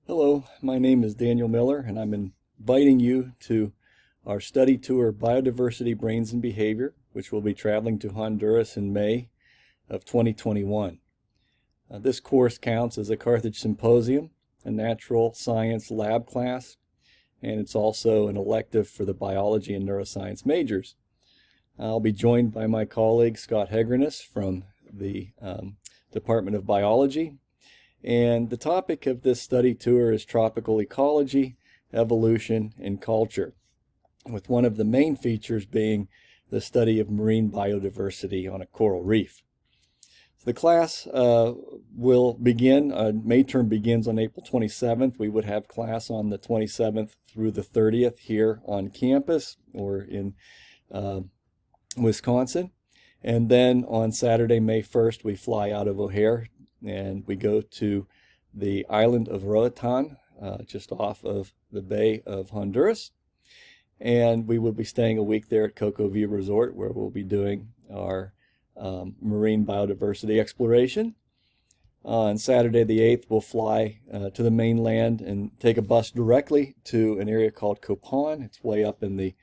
Hello, my name is Daniel Miller, and I'm inviting you to our study tour, Biodiversity, Brains, and Behavior, which will be traveling to Honduras in May of 2021. This course counts as a Carthage Symposium, a natural science lab class, and it's also an elective for the biology and neuroscience majors. I'll be joined by my colleague Scott Hegrenus from the Department of Biology. And the topic of this study tour is tropical ecology, evolution, and culture, with one of the main features being the study of marine biodiversity on a coral reef. So the class will begin, May term begins on April 27th. We would have class on the 27th through the 30th here on campus or in Wisconsin. And then on Saturday, May 1st, we fly out of O'Hare and we go to the island of Roatan, just off of the Bay of Honduras. And we will be staying a week there at Cocoa View Resort, where we'll be doing our marine biodiversity exploration. On Saturday the 8th, we'll fly to the mainland and take a bus directly to an area called Copan. It's way up in the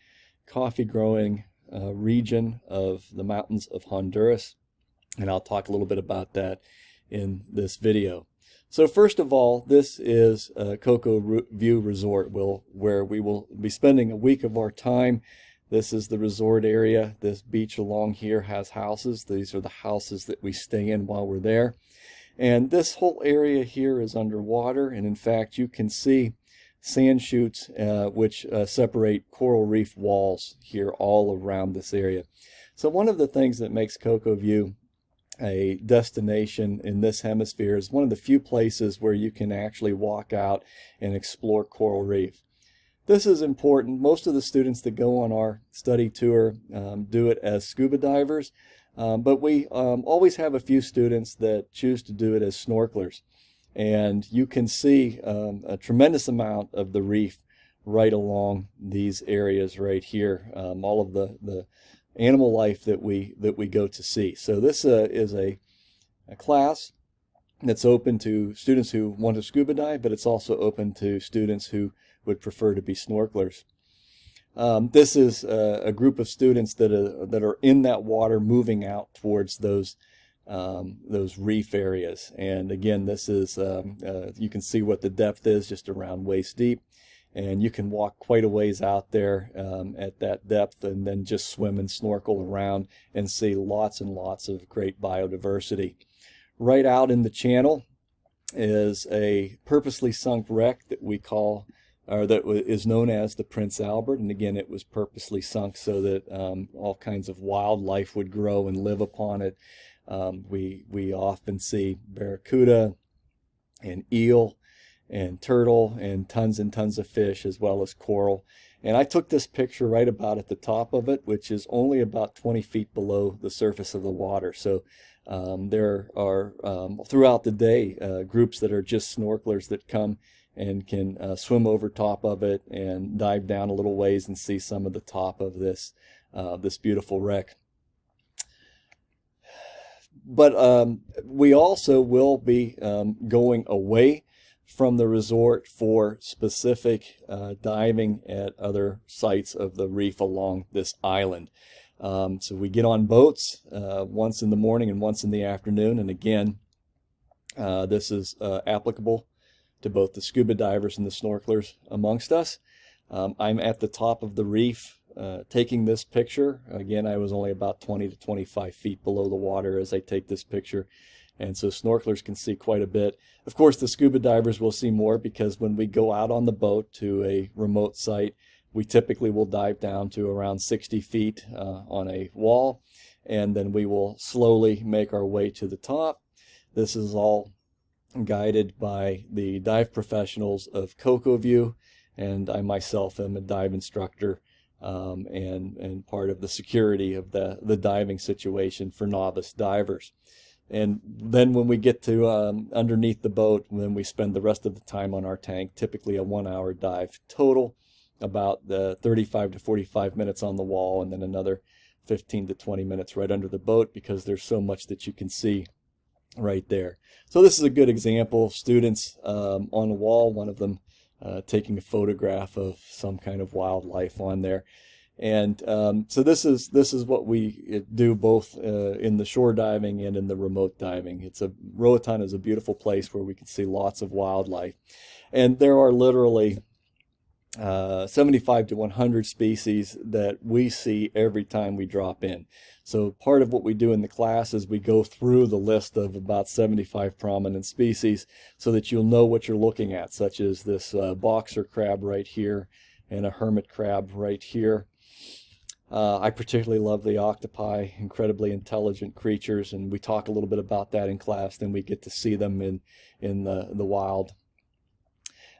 coffee growing region of the mountains of Honduras. And I'll talk a little bit about that in this video. So first of all, this is Cocoa View Resort, where we will be spending a week of our time. This is the resort area. This beach along here has houses. These are the houses that we stay in while we're there. And this whole area here is underwater, and in fact you can see sand chutes which separate coral reef walls here all around this area. So one of the things that makes Cocoa View a destination in this hemisphere is one of the few places where you can actually walk out and explore coral reef. This is important. Most of the students that go on our study tour do it as scuba divers, but we always have a few students that choose to do it as snorkelers. And you can see a tremendous amount of the reef right along these areas right here, all of the animal life that we go to see. So this is a class that's open to students who want to scuba dive, but it's also open to students who would prefer to be snorkelers. This is a group of students that are in that water moving out towards those reef areas. And again, this is you can see what the depth is, just around waist deep. And you can walk quite a ways out there at that depth and then just swim and snorkel around and see lots and lots of great biodiversity. Right out in the channel is a purposely sunk wreck that we call, or that is known as the Prince Albert. And again, it was purposely sunk so that all kinds of wildlife would grow and live upon it. We often see barracuda and eel and turtle and tons of fish, as well as coral. And I took this picture right about at the top of it, which is only about 20 feet below the surface of the water. So there are throughout the day groups that are just snorkelers that come and can swim over top of it and dive down a little ways and see some of the top of this beautiful wreck. But we also will be going away from the resort for specific diving at other sites of the reef along this island. So we get on boats once in the morning and once in the afternoon. And again, this is applicable to both the scuba divers and the snorkelers amongst us. I'm at the top of the reef taking this picture. Again, I was only about 20 to 25 feet below the water as I take this picture. And so snorkelers can see quite a bit. Of course, the scuba divers will see more, because when we go out on the boat to a remote site, we typically will dive down to around 60 feet on a wall, and then we will slowly make our way to the top. This is all guided by the dive professionals of Cocoa View, and I myself am a dive instructor and part of the security of the diving situation for novice divers. And then when we get to underneath the boat, then we spend the rest of the time on our tank, typically a 1-hour dive total, about 35 to 45 minutes on the wall, and then another 15 to 20 minutes right under the boat, because there's so much that you can see right there. So this is a good example. Students on the wall, one of them taking a photograph of some kind of wildlife on there. And so this is what we do both in the shore diving and in the remote diving. Roatan is a beautiful place where we can see lots of wildlife. And there are literally 75 to 100 species that we see every time we drop in. So part of what we do in the class is we go through the list of about 75 prominent species so that you'll know what you're looking at, such as this boxer crab right here and a hermit crab right here. I particularly love the octopi, incredibly intelligent creatures, and we talk a little bit about that in class. Then we get to see them in the wild.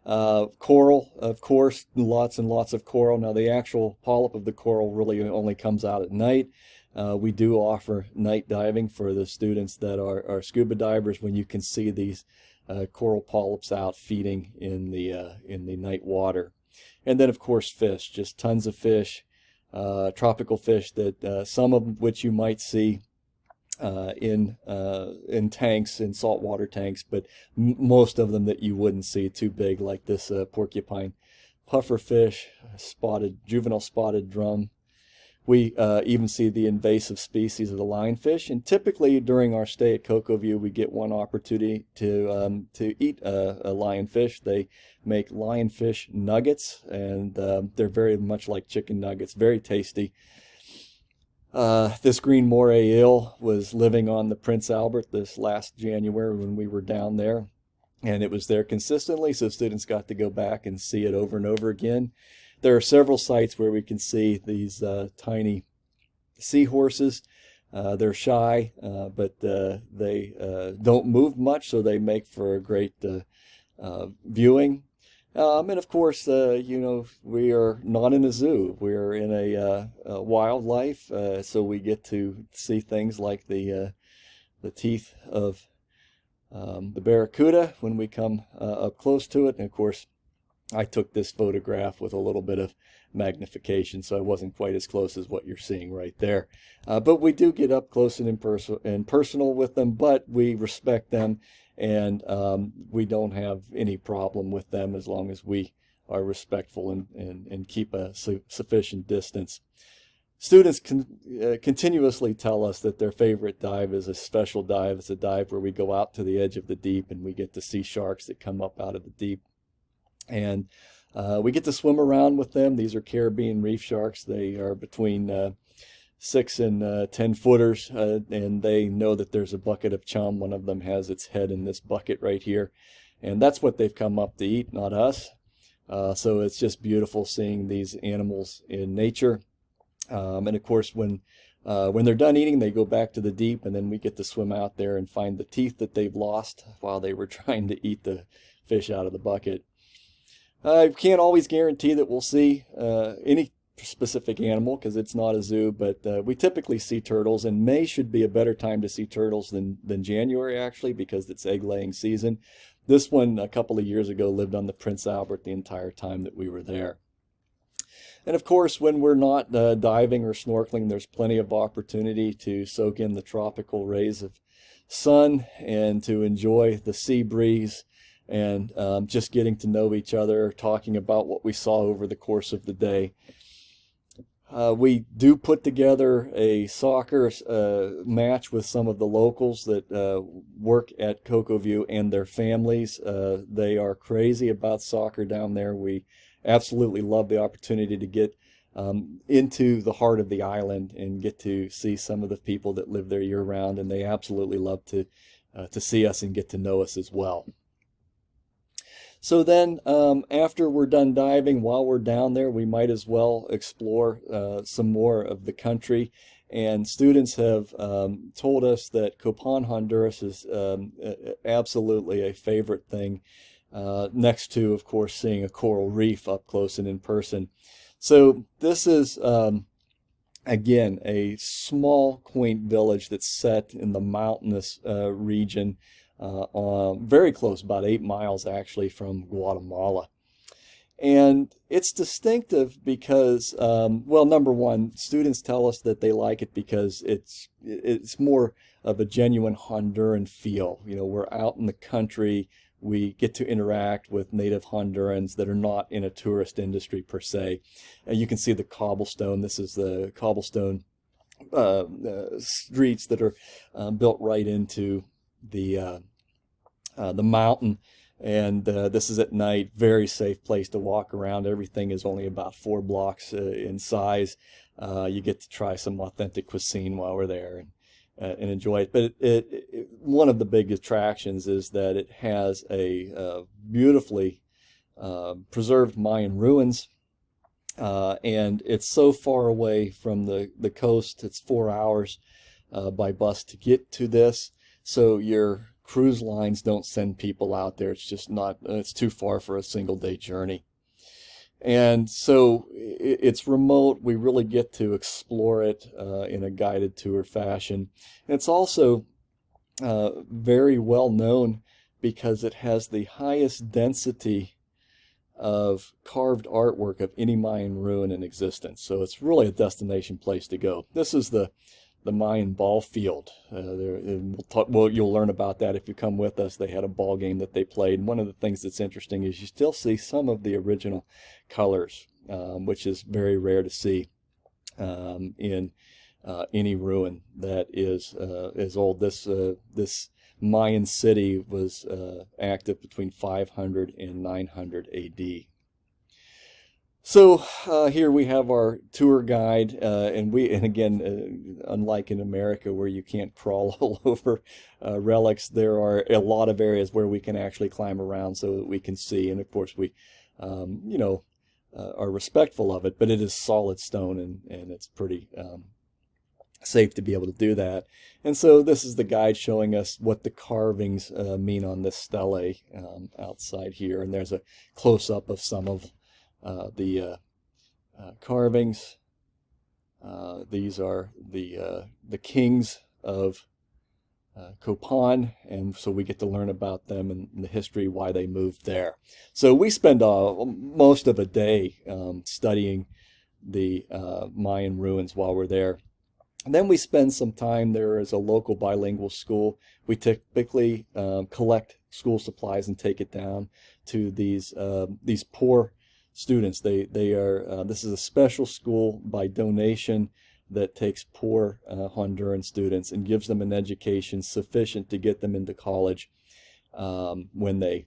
Coral, of course, lots and lots of coral. Now, the actual polyp of the coral really only comes out at night. We do offer night diving for the students that are scuba divers, when you can see these coral polyps out feeding in the night water. And then, of course, fish, just tons of fish. Tropical fish that some of which you might see in tanks, in saltwater tanks, but most of them that you wouldn't see too big, like this porcupine pufferfish, juvenile spotted drum. We even see the invasive species of the lionfish, and typically during our stay at CocoView, we get one opportunity to eat a lionfish. They make lionfish nuggets, and they're very much like chicken nuggets, very tasty. This green moray eel was living on the Prince Albert this last January when we were down there, and it was there consistently, so students got to go back and see it over and over again. There are several sites where we can see these tiny seahorses. They're shy, but they don't move much, so they make for a great viewing. And of course, we are not in a zoo. We're in a wildlife, so we get to see things like the teeth of the barracuda when we come up close to it. And of course, I took this photograph with a little bit of magnification, so I wasn't quite as close as what you're seeing right there. But we do get up close and personal with them, but we respect them, and we don't have any problem with them as long as we are respectful and keep a sufficient distance. Students continuously tell us that their favorite dive is a special dive. It's a dive where we go out to the edge of the deep and we get to see sharks that come up out of the deep. And we get to swim around with them. These are Caribbean reef sharks. They are between 6 and 10 footers, and they know that there's a bucket of chum. One of them has its head in this bucket right here, and that's what they've come up to eat, not us. So it's just beautiful seeing these animals in nature. And of course, when they're done eating, they go back to the deep, and then we get to swim out there and find the teeth that they've lost while they were trying to eat the fish out of the bucket. I can't always guarantee that we'll see any specific animal because it's not a zoo, but we typically see turtles, and May should be a better time to see turtles than January, actually, because it's egg-laying season. This one, a couple of years ago, lived on the Prince Albert the entire time that we were there. And of course, when we're not diving or snorkeling, there's plenty of opportunity to soak in the tropical rays of sun and to enjoy the sea breeze, and just getting to know each other, talking about what we saw over the course of the day. We do put together a soccer match with some of the locals that work at CocoView and their families. They are crazy about soccer down there. We absolutely love the opportunity to get into the heart of the island and get to see some of the people that live there year-round, and they absolutely love to see us and get to know us as well. So then after we're done diving, while we're down there, we might as well explore some more of the country. And students have told us that Copan, Honduras is absolutely a favorite thing, next to, of course, seeing a coral reef up close and in person. So this is, again, a small, quaint village that's set in the mountainous region, very close, about 8 miles actually from Guatemala. And it's distinctive because, well, number one, students tell us that they like it because it's more of a genuine Honduran feel. You know, we're out in the country. We get to interact with native Hondurans that are not in a tourist industry per se. And you can see the cobblestone. This is the cobblestone streets that are built right into the mountain. And this is at night, very safe place to walk around. Everything is only about 4 blocks in size. You get to try some authentic cuisine while we're there and enjoy it. But one of the big attractions is that it has a beautifully preserved Mayan ruins. And it's so far away from the coast. It's 4 hours by bus to get to this. So your cruise lines don't send people out there. It's just not, it's too far for a single day journey. And so it's remote. We really get to explore it in a guided tour fashion. And it's also very well known because it has the highest density of carved artwork of any Mayan ruin in existence. So it's really a destination place to go. This is the Mayan ball field. You'll learn about that if you come with us. They had a ball game that they played. And one of the things that's interesting is you still see some of the original colors, which is very rare to see in any ruin that is old. This Mayan city was active between 500 and 900 AD. So here we have our tour guide, and again, unlike in America where you can't crawl all over relics, there are a lot of areas where we can actually climb around so that we can see. And of course, we, are respectful of it, but it is solid stone, and it's pretty safe to be able to do that. And so this is the guide showing us what the carvings mean on this stele outside here. And there's a close-up of some of the carvings. These are the kings of Copan, and so we get to learn about them and the history, why they moved there. So we spend most of a day studying the Mayan ruins while we're there. And then we spend some time. There is a local bilingual school. We typically collect school supplies and take it down to these poor students. They are this is a special school by donation that takes poor Honduran students and gives them an education sufficient to get them into college when they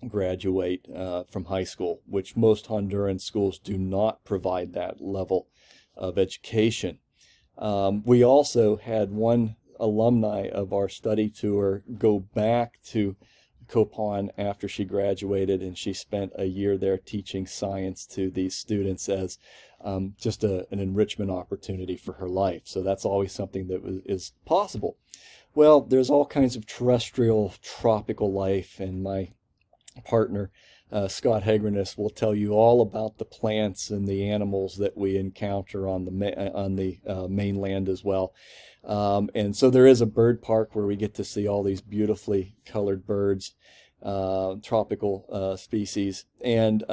graduate from high school, which most Honduran schools do not provide that level of education. We also had one alumni of our study tour go back to Copan after she graduated, and she spent a year there teaching science to these students as just an enrichment opportunity for her life. So that's always something that is possible. Well, there's all kinds of terrestrial tropical life, and my partner Scott Hegrenus will tell you all about the plants and the animals that we encounter on the mainland as well. And so there is a bird park where we get to see all these beautifully colored birds, tropical species, and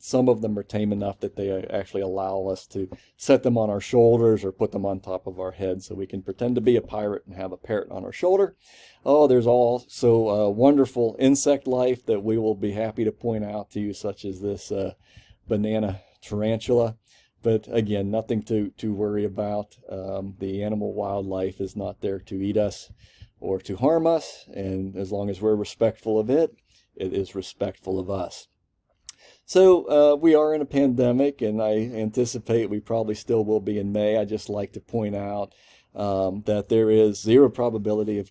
some of them are tame enough that they actually allow us to set them on our shoulders or put them on top of our heads so we can pretend to be a pirate and have a parrot on our shoulder. Oh, there's also wonderful insect life that we will be happy to point out to you, such as this banana tarantula. But again, nothing to worry about. The animal wildlife is not there to eat us or to harm us, and as long as we're respectful of it, it is respectful of us. So we are in a pandemic, and I anticipate we probably still will be in May. I just like to point out that there is zero probability of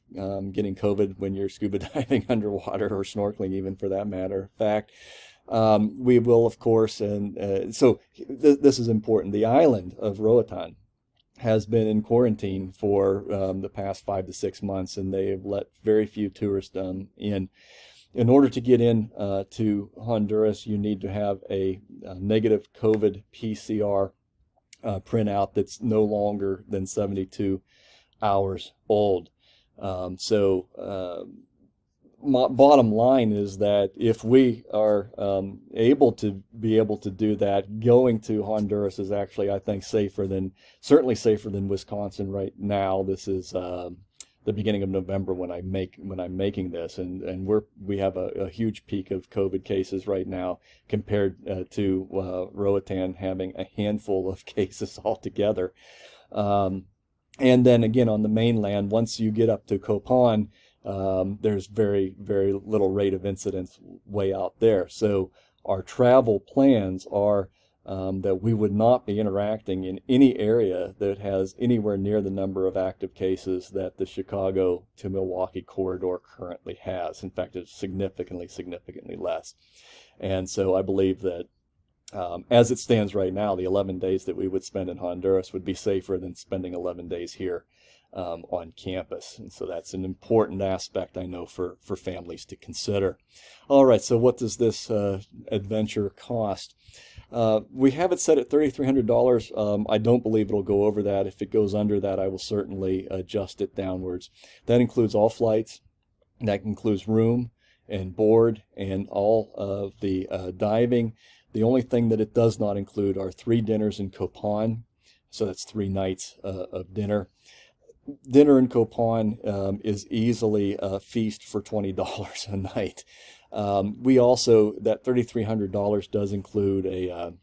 getting COVID when you're scuba diving underwater, or snorkeling even for that matter of fact. We will, of course, and so this is important. The island of Roatan has been in quarantine for the past 5 to 6 months, and they have let very few tourists in. In order to get in to Honduras, you need to have a negative COVID PCR printout that's no longer than 72 hours old. So bottom line is that if we are able to do that, going to Honduras is actually, I think, certainly safer than Wisconsin right now. This is the beginning of November when I'm making this, and we have a huge peak of COVID cases right now compared to Roatan having a handful of cases altogether. And then again on the mainland, once you get up to Copan, there's very, very little rate of incidence way out there. So our travel plans are that we would not be interacting in any area that has anywhere near the number of active cases that the Chicago to Milwaukee corridor currently has. In fact, it's significantly, significantly less. And so I believe that as it stands right now, the 11 days that we would spend in Honduras would be safer than spending 11 days here on campus. And so that's an important aspect, I know, for families to consider. All right, so what does this adventure cost? We have it set at $3,300. I don't believe it'll go over that. If it goes under that, I will certainly adjust it downwards. That includes all flights. That includes room and board and all of the diving. The only thing that it does not include are 3 dinners in Copan. So that's 3 nights of dinner. Dinner in Copan is easily a feast for $20 a night. We also, that $3,300 does include an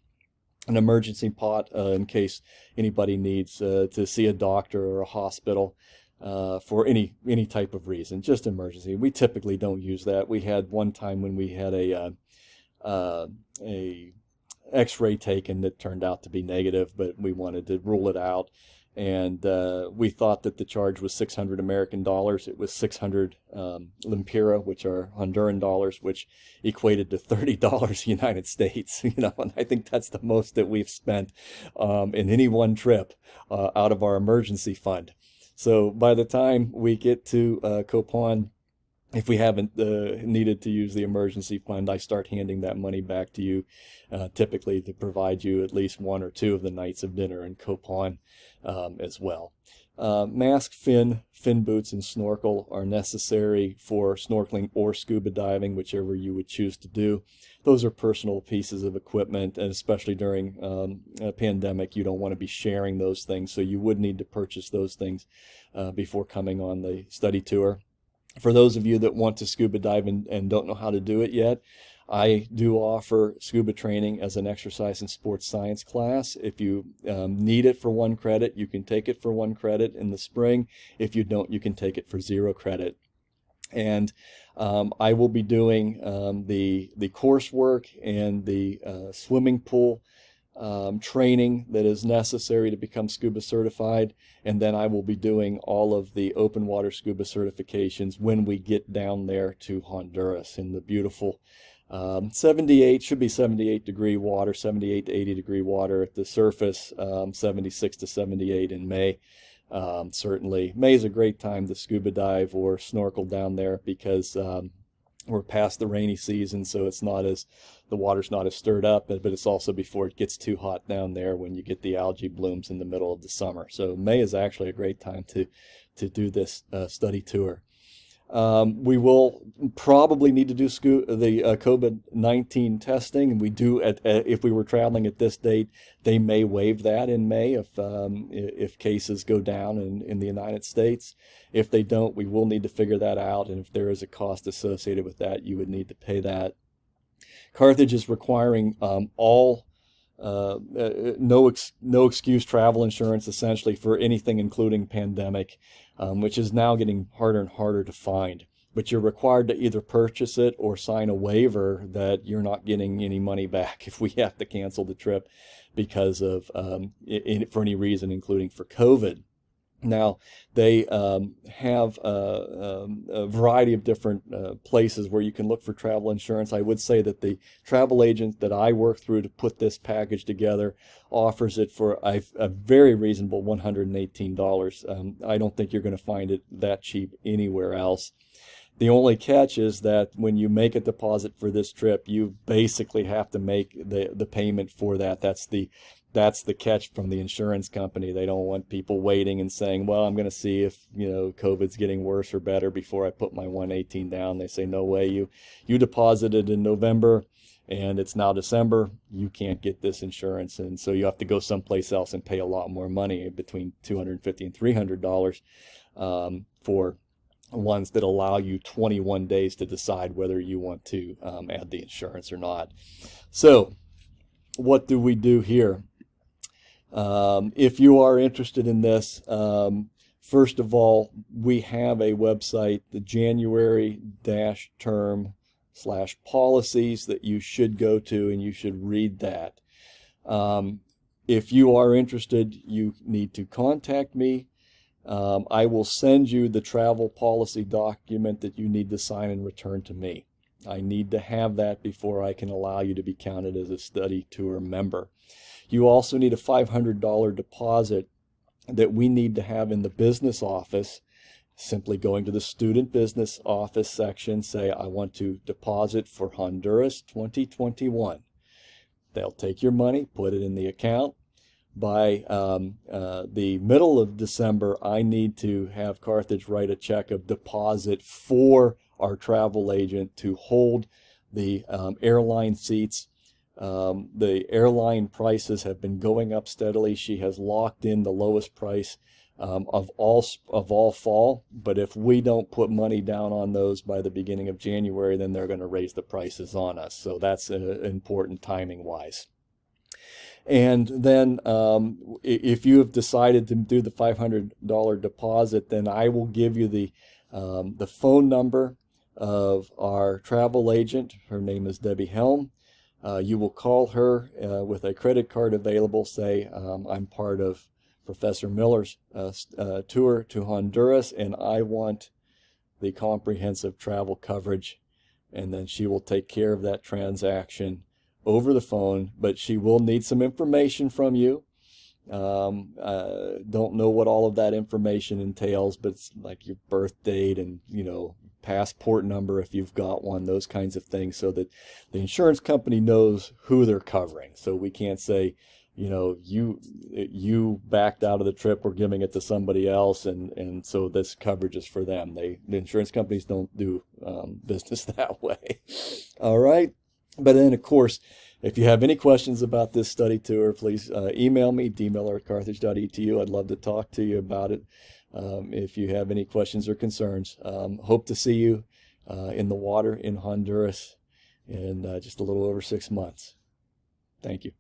emergency pot in case anybody needs to see a doctor or a hospital for any type of reason, just emergency. We typically don't use that. We had one time when we had a X-ray taken that turned out to be negative, but we wanted to rule it out. And we thought that the charge was 600 American dollars. It was 600 Lempira, which are Honduran dollars, which equated to $30 United States. And I think that's the most that we've spent in any one trip out of our emergency fund. So by the time we get to Copan, if we haven't needed to use the emergency fund, I start handing that money back to you, typically to provide you at least 1 or 2 of the nights of dinner in Copan as well. Mask, fin boots, and snorkel are necessary for snorkeling or scuba diving, whichever you would choose to do. Those are personal pieces of equipment, and especially during a pandemic, you don't want to be sharing those things, so you would need to purchase those things before coming on the study tour. For those of you that want to scuba dive and don't know how to do it yet, I do offer scuba training as an exercise and sports science class. If you need it for 1 credit, you can take it for 1 credit in the spring. If you don't, you can take it for 0 credit. And I will be doing the coursework and the swimming pool training that is necessary to become scuba certified, and then I will be doing all of the open water scuba certifications when we get down there to Honduras in the beautiful 78 degree water, 78 to 80 degree water at the surface, 76 to 78 in May. Certainly May is a great time to scuba dive or snorkel down there because we're past the rainy season, so the water's not as stirred up, but it's also before it gets too hot down there when you get the algae blooms in the middle of the summer. So May is actually a great time to do this study tour. We will probably need to do the COVID-19 testing, and we do if we were traveling at this date, they may waive that in May if cases go down in the United States. If they don't, we will need to figure that out, and if there is a cost associated with that, you would need to pay that. Carthage is requiring no excuse travel insurance essentially for anything including pandemic, which is now getting harder and harder to find. But you're required to either purchase it or sign a waiver that you're not getting any money back if we have to cancel the trip because of for any reason, including for COVID. Now, they have a variety of different places where you can look for travel insurance. I would say that the travel agent that I work through to put this package together offers it for a very reasonable $118. I don't think you're going to find it that cheap anywhere else. The only catch is that when you make a deposit for this trip, you basically have to make the payment for that. That's the that's the catch from the insurance company. They don't want people waiting and saying, well, I'm going to see if, COVID's getting worse or better before I put my 118 down. They say, no way, you deposited in November and it's now December. You can't get this insurance. And so you have to go someplace else and pay a lot more money, between $250 and $300 for ones that allow you 21 days to decide whether you want to add the insurance or not. So what do we do here? If you are interested in this, first of all, we have a website, the January-term/policies, that you should go to, and you should read that. If you are interested, you need to contact me. I will send you the travel policy document that you need to sign and return to me. I need to have that before I can allow you to be counted as a study tour member. You also need a $500 deposit that we need to have in the business office. Simply going to the student business office section, say, I want to deposit for Honduras 2021. They'll take your money, put it in the account. By the middle of December, I need to have Carthage write a check of deposit for our travel agent to hold the airline seats. The airline prices have been going up steadily. She has locked in the lowest price of all fall. But if we don't put money down on those by the beginning of January, then they're going to raise the prices on us. So that's important timing wise. And then if you have decided to do the $500 deposit, then I will give you the phone number of our travel agent. Her name is Debbie Helm. You will call her with a credit card available. Say, I'm part of Professor Miller's tour to Honduras, and I want the comprehensive travel coverage. And then she will take care of that transaction over the phone, but she will need some information from you. Don't know what all of that information entails, but it's like your birth date and, passport number if you've got one, those kinds of things, so that the insurance company knows who they're covering. So we can't say, you backed out of the trip, we're giving it to somebody else, and so this coverage is for them. The insurance companies don't do business that way. All right. But then, of course, if you have any questions about this study tour, please email me, dmiller@carthage.edu. I'd love to talk to you about it. If you have any questions or concerns, hope to see you in the water in Honduras in just a little over 6 months. Thank you.